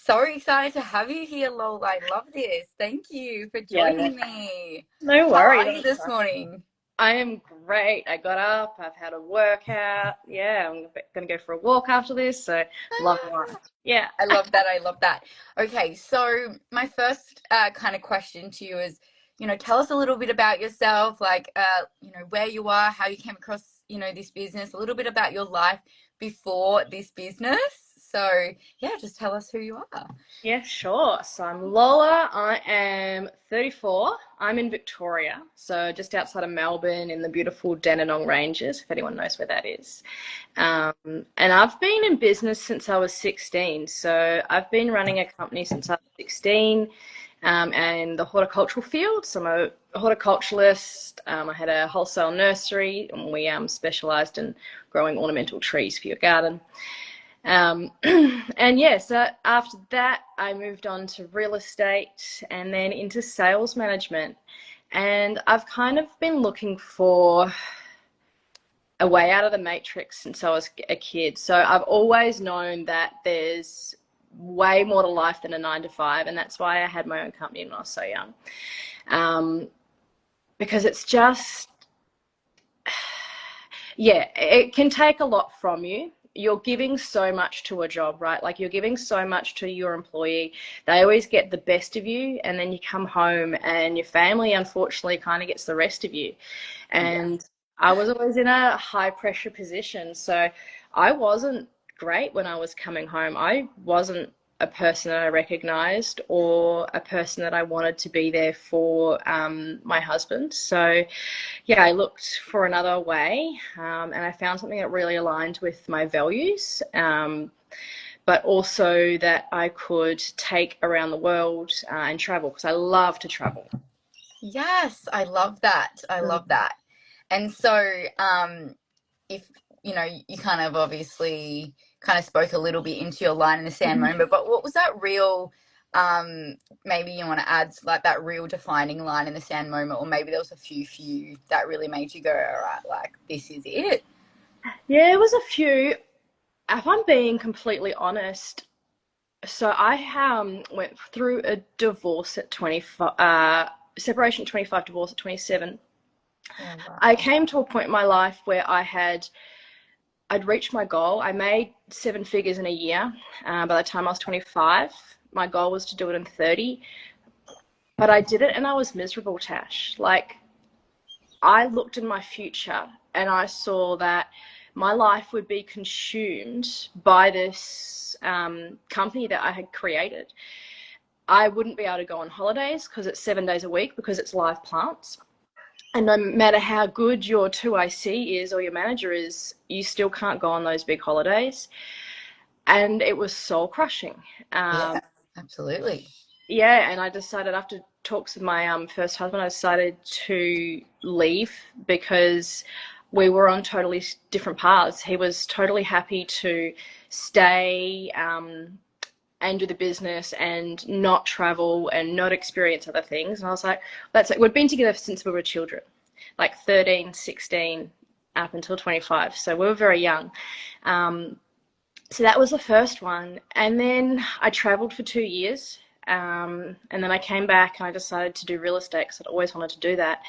So excited to have you here, Lola. I love this. Thank you for Yeah, no, joining me. no How worries. are you this morning? I am great. I got up, I've had a workout. Yeah, I'm gonna go for a walk after this, so love life. Ah, Yeah. I love that. I love that. Okay, so my first kind of question to you is, tell us a little bit about yourself, like, where you are, how you came across, this business, a little bit about your life before this business. So, yeah, just tell us who you are. Yeah, sure. So I'm Lola. I am 34. I'm in Victoria, so just outside of Melbourne in the beautiful Dandenong Ranges, if anyone knows where that is. And I've been in business since I was 16. So I've been running a company since I was 16, and the horticultural field. So I'm a horticulturalist. I had a wholesale nursery, and we specialised in growing ornamental trees for your garden. And yeah, so after that, I moved on to real estate and then into sales management. And I've kind of been looking for a way out of the matrix since I was a kid. So I've always known that there's way more to life than a 9 to 5. And that's why I had my own company when I was so young. Um, because it's just, yeah, it can take a lot from you. You're giving so much to a job, right? Like you're giving so much to your employee. They always get the best of you, and then you come home and your family, unfortunately, kind of gets the rest of you. Yes. And I was always in a high pressure position. So I wasn't great when I was coming home. I wasn't a person that I recognized or a person that I wanted to be there for my husband. So yeah, I looked for another way, and I found something that really aligned with my values, but also that I could take around the world and travel because I love to travel. Yes, I love that. I love that. And so, if you kind of obviously kind of spoke a little bit into your line in the sand moment, but what was that real, maybe you want to add like that real defining line in the sand moment, or maybe there was a few that really made you go, all right, like this is it. Yeah, it was a few. If I'm being completely honest, so I went through a divorce at 25, separation at 25, divorce at 27. Oh, I wow. came to a point in my life where I'd reached my goal. I made 7 figures in a year by the time I was 25. My goal was to do it in 30, but I did it and I was miserable, Tash. Like, I looked in my future and I saw that my life would be consumed by this company that I had created. I wouldn't be able to go on holidays because it's 7 days a week because it's live plants. And no matter how good your 2IC is or your manager is, you still can't go on those big holidays. And it was soul crushing. Yeah, Um, absolutely. yeah, and I decided after talks with my first husband, I decided to leave because we were on totally different paths. He was totally happy to stay and do the business and not travel and not experience other things. And I was like, that's it. We'd been together since we were children, like 13, 16, up until 25. So we were very young. Um, so that was the first one. And then I traveled for 2 years. And then I came back and I decided to do real estate because I'd always wanted to do that.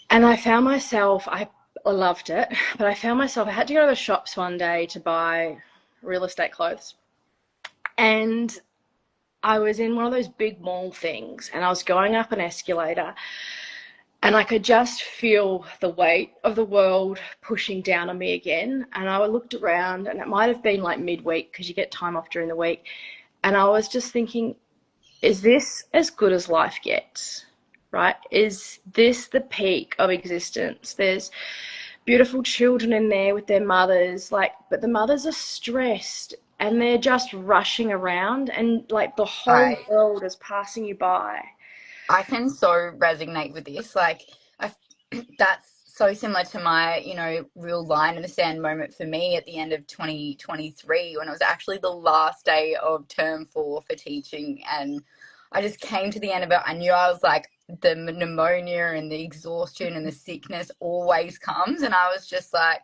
And I found myself, I loved it, but I found myself, I had to go to the shops one day to buy real estate clothes. And I was in one of those big mall things and I was going up an escalator and I could just feel the weight of the world pushing down on me again. And I looked around and it might have been like midweek because you get time off during the week. And I was just thinking, is this as good as life gets? Right? Is this the peak of existence? There's beautiful children in there with their mothers, like, but the mothers are stressed and they're just rushing around and like the whole I world is passing you by. I can so resonate with this. Like, I, that's so similar to my, real line in the sand moment for me at the end of 2023 when it was actually the last day of term 4 for teaching. And I just came to the end of it. I knew I was like, the pneumonia and the exhaustion and the sickness always comes. And I was just like,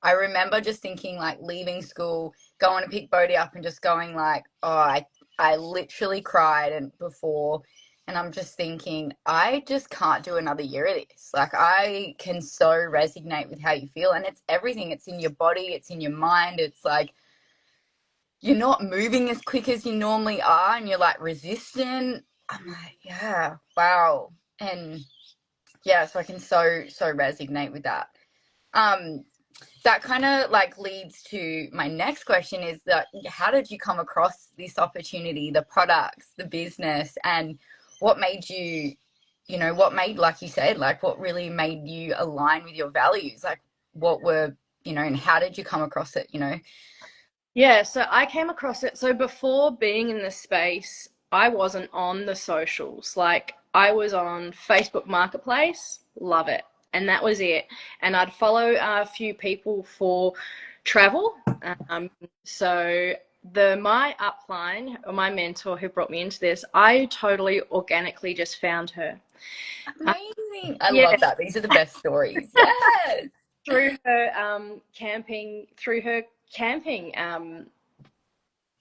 I remember just thinking, like, leaving school, going to pick Bodhi up and just going like, oh, I literally cried and before, and I'm just thinking, I just can't do another year of this. Like, I can so resonate with how you feel, and it's everything. It's in your body, it's in your mind. It's like you're not moving as quick as you normally are, and you're like resistant. I'm like, yeah, wow. And yeah, so I can so resonate with that. Um, that kind of like leads to my next question is that how did you come across this opportunity, the products, the business, and what made you, what made, like you said, like what really made you align with your values? Like what were, and how did you come across it? Yeah, so I came across it. So before being in this space, I wasn't on the socials. Like I was on Facebook Marketplace, love it. And that was it. And I'd follow a few people for travel. Um, so my upline or my mentor who brought me into this, I totally organically just found her. Amazing. I Yeah, love that. These are the best stories. Yes. through her camping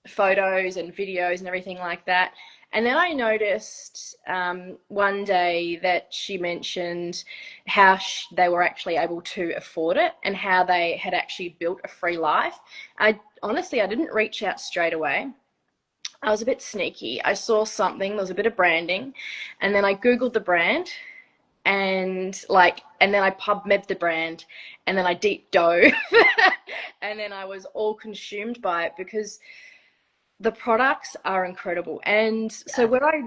photos and videos and everything like that. And then I noticed one day that she mentioned how they were actually able to afford it and how they had actually built a free life. Honestly, I didn't reach out straight away. I was a bit sneaky. I saw something, there was a bit of branding, and then I Googled the brand and then I PubMed the brand, and then I deep dove, and then I was all consumed by it because the products are incredible. And so where I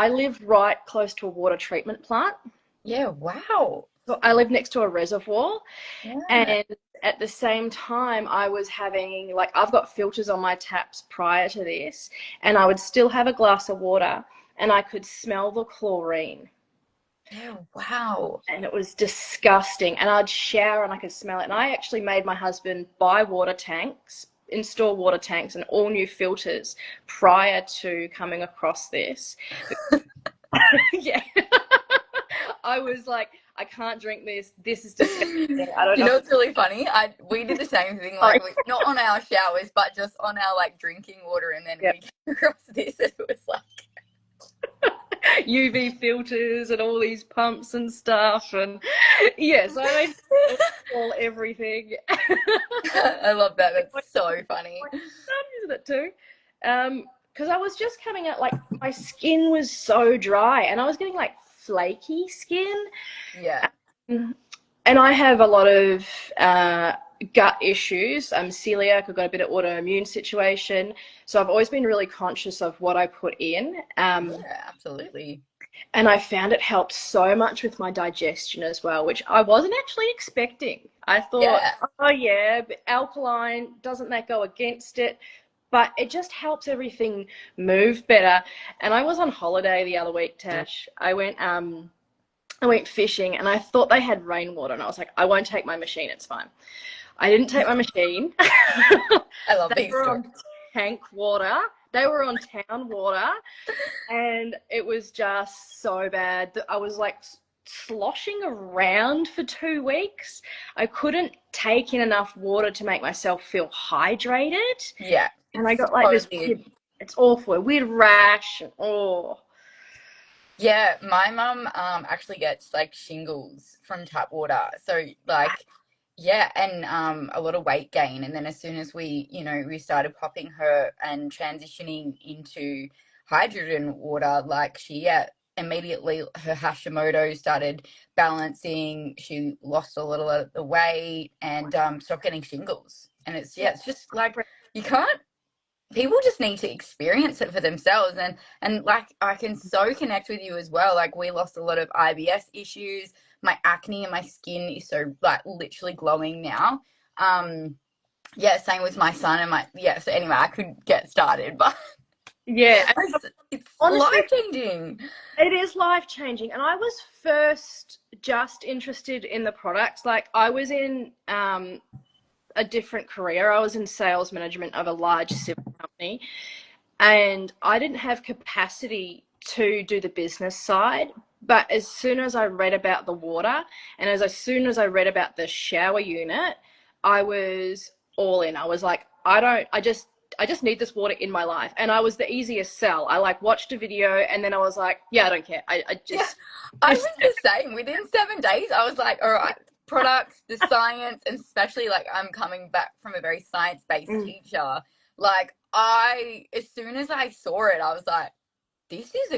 live right close to a water treatment plant. Yeah. Wow. So I live next to a reservoir, Yeah. and at the same time I was having, like, I've got filters on my taps prior to this, and I would still have a glass of water and I could smell the chlorine. Yeah. Wow. And it was disgusting. And I'd shower and I could smell it. And I actually made my husband buy water tanks, install water tanks and all new filters prior to coming across this. Yeah. I was like, I can't drink this. This is disgusting. I don't You know. know what's really funny? We did the same thing, like not on our showers, but just on our like drinking water, and then Yeah. we came across this, and it was like UV filters and all these pumps and stuff. And yes, I made all everything. I love that. That's so funny. Isn't it too? Because I was just coming out, like, my skin was so dry and I was getting like flaky skin. Yeah. And I have a lot of gut issues. I'm celiac. I've got a bit of autoimmune situation. So I've always been really conscious of what I put in. Yeah, absolutely. And I found it helped so much with my digestion as well, which I wasn't actually expecting. I thought, Yeah. oh yeah, but alkaline, doesn't that go against it? But it just helps everything move better. And I was on holiday the other week, Tash. I went fishing and I thought they had rainwater, and I was like, I won't take my machine, it's fine. I didn't take my machine. I love They these were stories. on tank water. They were on town water, and it was just so bad that I was like sloshing around for 2 weeks. I couldn't take in enough water to make myself feel hydrated. Yeah. And I It's got like this totally. weird, it's awful, a weird rash. And, oh, Yeah, my mum actually gets like shingles from tap water. So like yeah, and a lot of weight gain. And then as soon as we started popping her and transitioning into hydrogen water, like she immediately her Hashimoto started balancing. She lost a little of the weight and stopped getting shingles. And it's just like you can't people just need to experience it for themselves, and like I can so connect with you as well. Like we lost a lot of IBS issues. My acne and my skin is so like literally glowing now. Yeah, same with my son and my yeah, so anyway, I could get started, but yeah. it's Honestly, life changing. it is life changing. And I was first just interested in the products. Like, I was in a different career. I was in sales management of a large civil company, and I didn't have capacity to do the business side. But as soon as I read about the water, and as soon as I read about the shower unit, I was all in. I was like, I just need this water in my life. And I was the easiest sell. I like watched a video and then I was like, yeah, I don't care. I Yeah, just I this was the same. Within 7 days, I was like, all right, products, the science, and especially like I'm coming back from a very science-based mm, teacher. Like as soon as I saw it, I was like, this is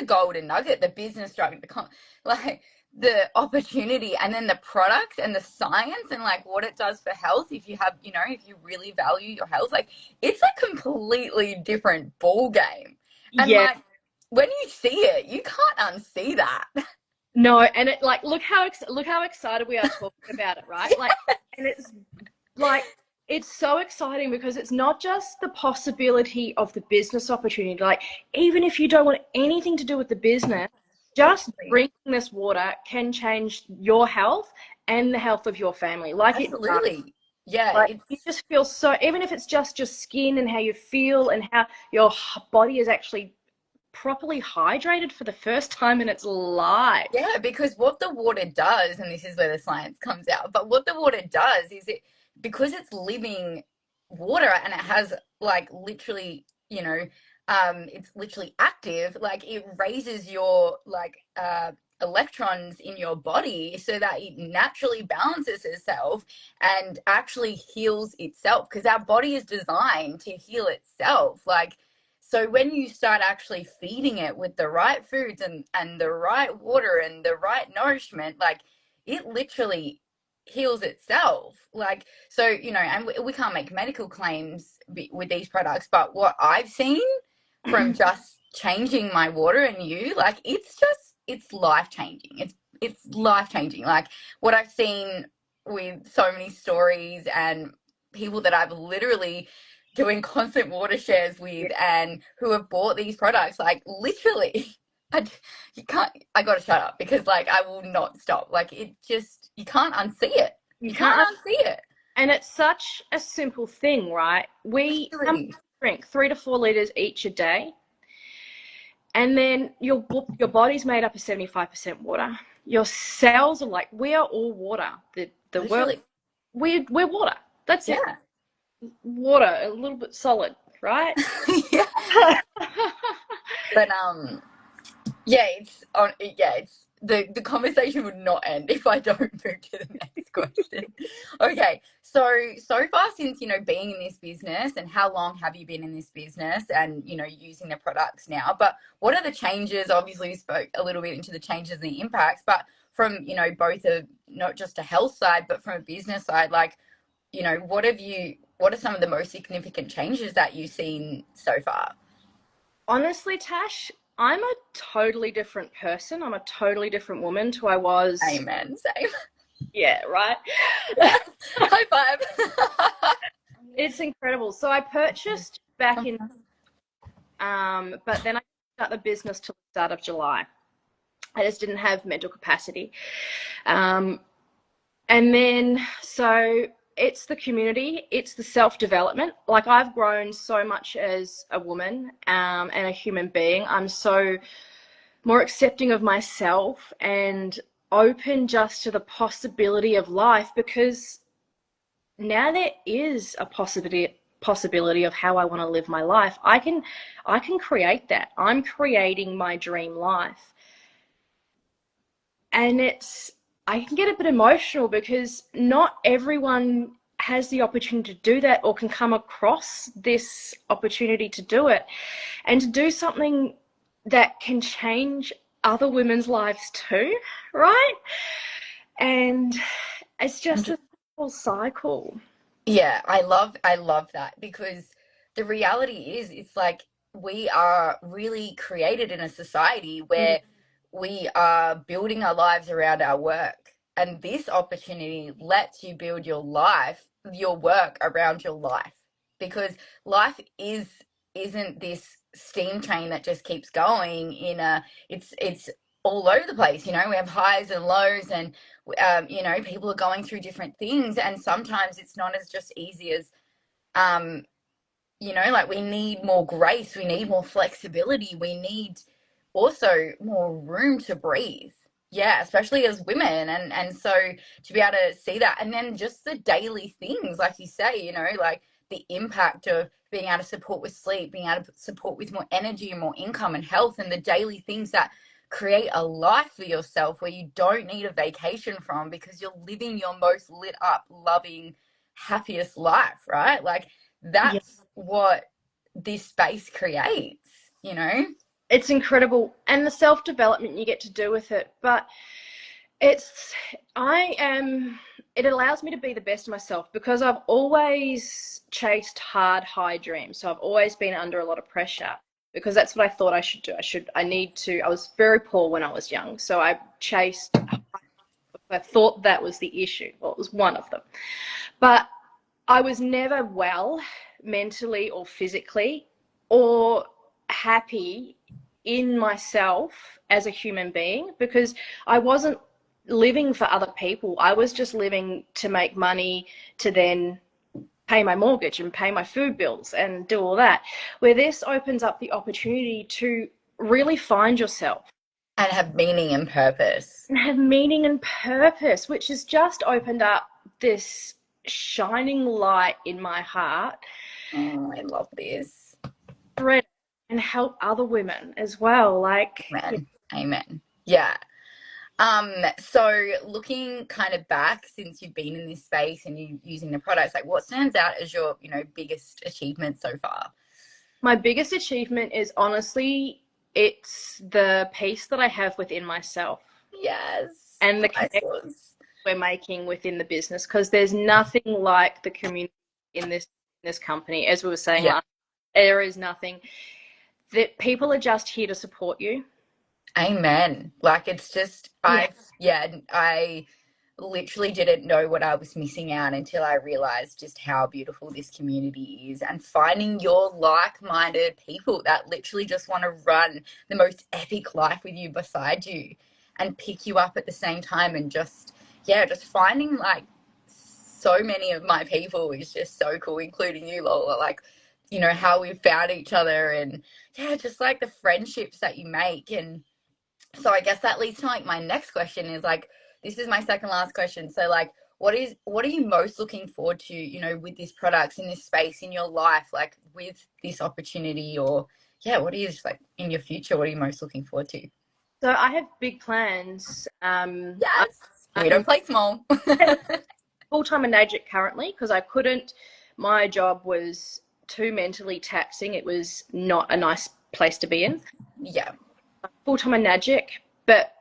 a golden nugget. The business structure, like the opportunity, and then the products and the science, and like what it does for health. If you have, if you really value your health, like it's a completely different ball game. And yeah. like when you see it, you can't unsee that. No, and it like look how excited we are talking about it, right? Like, and it's like it's so exciting because it's not just the possibility of the business opportunity. Like, even if you don't want anything to do with the business, just Literally. drinking this water can change your health and the health of your family. Like it does. Absolutely. Yeah, Like you just feel so, even if it's just your skin and how you feel and how your body is actually properly hydrated for the first time in its life. yeah, because what the water does, and this is where the science comes out, but what the water does is because it's living water and it has like literally, it's literally active, like it raises your electrons in your body so that it naturally balances itself and actually heals itself because our body is designed to heal itself. Like, so when you start actually feeding it with the right foods and the right water and the right nourishment, like it literally heals itself. Like, so, and we can't make medical claims with these products, but what I've seen from just changing my water and like it's life changing. It's life changing. Like what I've seen with so many stories and people that I've literally doing constant water shares with and who have bought these products, like literally I, you can't, I gotta shut up because like I will not stop. Like it just, you can't unsee it. You You can't can't, unsee it. and it's such a simple thing, right? How much Literally. do you drink 3 to 4 liters each a day, and then your body's made up of 75% water. Your cells are like, we are all water. The world, Literally. we're water. That's it. Yeah. Water, a little bit solid, right? Yeah. But yeah, it's the conversation would not end if I don't move to the next question. Okay, so far since being in this business, and how long have you been in this business and using the products now? But what are the changes? Obviously, we spoke a little bit into the changes and the impacts, but from both a not just a health side, but from a business side, like what are some of the most significant changes that you've seen so far? Honestly, Tash, I'm a totally different person. I'm a totally different woman to I was. Amen. Same. Yeah, right. Yeah. High five. It's incredible. So I purchased back in, but then I start the business till the start of July. I just didn't have mental capacity. Um, and then, so it's the community, it's the self-development. Like I've grown so much as a woman and a human being. I'm so more accepting of myself and open just to the possibility of life because now there is a possibility of how I want to live my life. I can create that. I'm creating my dream life. And I can get a bit emotional because not everyone has the opportunity to do that or can come across this opportunity to do it and to do something that can change other women's lives too, right? And it's just a whole cycle. Yeah, I love that because the reality is it's like we are really created in a society Mm. where we are building our lives around our work. And this opportunity lets you build your work around your life. Because life isn't this steam train that just keeps going it's all over the place. We have highs and lows, and people are going through different things, and sometimes it's not as just easy as, um, like we need more grace, we need more flexibility, we need also more room to breathe. Yeah, especially as women, and so to be able to see that, and then just the daily things, like you say, like the impact of being able to support with sleep, being able to support with more energy and more income and health, and the daily things that create a life for yourself where you don't need a vacation from, because you're living your most lit up, loving, happiest life, right? Like Yeah. that's what this space creates, you know? It's incredible. And the self-development you get to do with it. But it's, I am, it allows me to be the best of myself because I've always chased hard, high dreams. So I've always been under a lot of pressure because that's what I thought I should do. I was very poor when I was young. So I chased, I thought that was the issue. Well, it was one of them. But I was never well mentally or physically or happy in myself as a human being because I wasn't living for other people. I was just living to make money to then pay my mortgage and pay my food bills and do all that. Where this opens up the opportunity to really find yourself and have meaning and purpose. And have meaning and purpose, which has just opened up this shining light in my heart. Oh, I love this. And help other women as well. Like, Amen. Amen. Yeah. So looking kind of back since you've been in this space and you using the products, like what stands out as your, biggest achievement so far? My biggest achievement is honestly, it's the peace that I have within myself. Yes. And the connections we're making within the business, because there's nothing like the community in this company. As we were saying last, there is nothing. That people are just here to support you. Amen. Like it's just, I literally didn't know what I was missing out until I realized just how beautiful this community is, and finding your like-minded people that literally just want to run the most epic life with you beside you and pick you up at the same time, and just finding like so many of my people is just so cool, including you, Lola. Like, how we've found each other, and just like the friendships that you make. And so I guess that leads to like my next question is like, this is my second last question. So like, what are you most looking forward to, with these products in this space in your life, like with this opportunity, or what are you just like in your future? What are you most looking forward to? So I have big plans. Yes, we don't play small. Full-time Enagic currently because I couldn't. My job was too mentally taxing. It was not a nice place to be in. Yeah. Full-time Enagic, but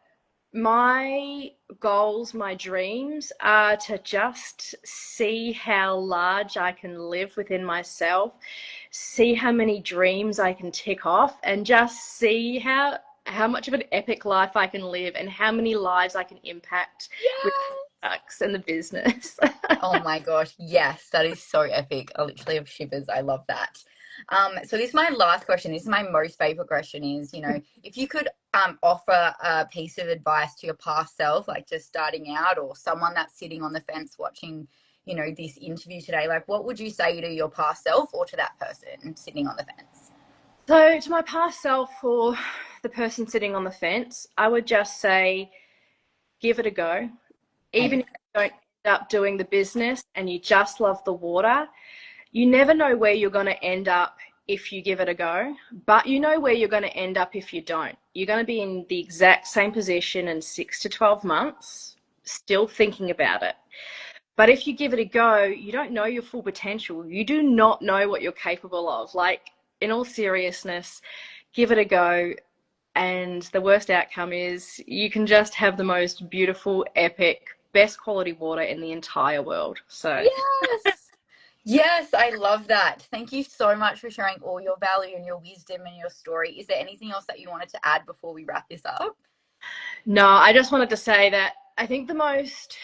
my goals, my dreams are to just see how large I can live within myself, see how many dreams I can tick off, and just see how much of an epic life I can live and how many lives I can impact with products and the business. Oh my gosh, yes, that is so epic. I literally have shivers. I love that. So this is my last question. This is my most favorite question is, if you could offer a piece of advice to your past self, like just starting out, or someone that's sitting on the fence watching, this interview today, like what would you say to your past self or to that person sitting on the fence? So to my past self or the person sitting on the fence, I would just say, give it a go. Even if you don't end up doing the business and you just love the water, you never know where you're going to end up if you give it a go, but you know where you're going to end up if you don't. You're going to be in the exact same position in 6 to 12 months, still thinking about it. But if you give it a go, you don't know your full potential. You do not know what you're capable of. Like, in all seriousness, give it a go. And the worst outcome is you can just have the most beautiful, epic, best quality water in the entire world. So yes, I love that. Thank you so much for sharing all your value and your wisdom and your story. Is there anything else that you wanted to add before we wrap this up? No, I just wanted to say that I think the most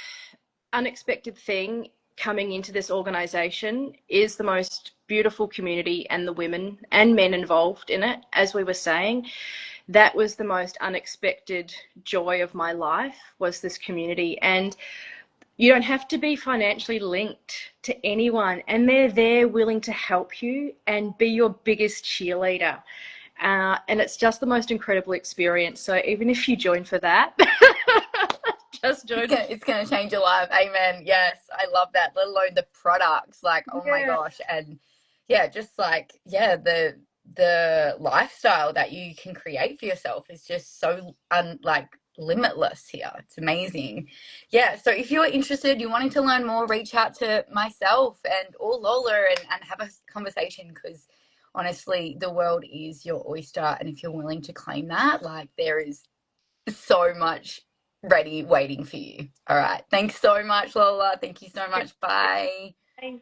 unexpected thing coming into this organization is the most beautiful community and the women and men involved in it. As we were saying, that was the most unexpected joy of my life, was this community. And you don't have to be financially linked to anyone, and they're there willing to help you and be your biggest cheerleader. And it's just the most incredible experience. So even if you join for that, Just joking. It's gonna change your life. Amen. Yes, I love that. Let alone the products. Like, oh my Yeah. gosh. And yeah, just like, yeah, the lifestyle that you can create for yourself is just so like limitless here. It's amazing. Yeah. So if you're interested, you're wanting to learn more, reach out to myself and or Lola and have a conversation, because honestly, the world is your oyster. And if you're willing to claim that, like, there is so much ready waiting for you. All right. Thanks so much, Lola. Thank you so much. Bye. Bye.